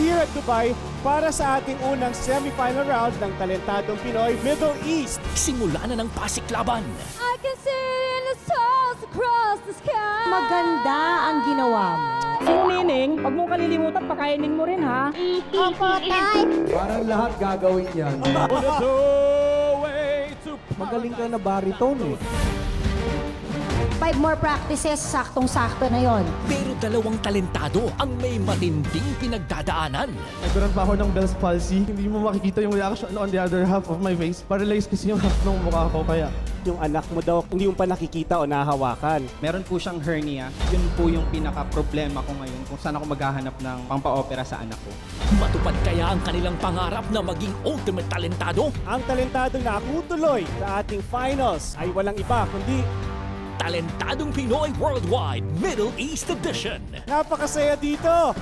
here at Dubai para sa ating unang semifinal round ng Talentadong Pinoy Middle East. Simula na ng pasiklaban. I can see it in the stars across the sky. Maganda ang ginawa mo. Nining, huwag mong kalilimutan, pakainin mo rin ha. Opo, tay. Parang lahat gagawin yan. Magaling ka na baritone eh. 5 more practices, saktong-sakto na yon. Pero dalawang talentado ang may matinding pinagdadaanan. Nagkaroon pa ako ng Bell's palsy. Hindi mo makikita yung reaction on the other half of my face. Paralyzed kasi yung half ng mukha ko kaya. Yung anak mo daw, hindi mo pa nakikita o nahawakan. Meron po siyang hernia. Yun po yung pinaka-problema ko ngayon kung saan ako maghahanap ng pampa-opera sa anak ko. Matupad kaya ang kanilang pangarap na maging ultimate talentado? Ang talentadong nakutuloy sa ating finals ay walang iba kundi Talentadong Pinoy Worldwide Middle East Edition. napakasaya dito.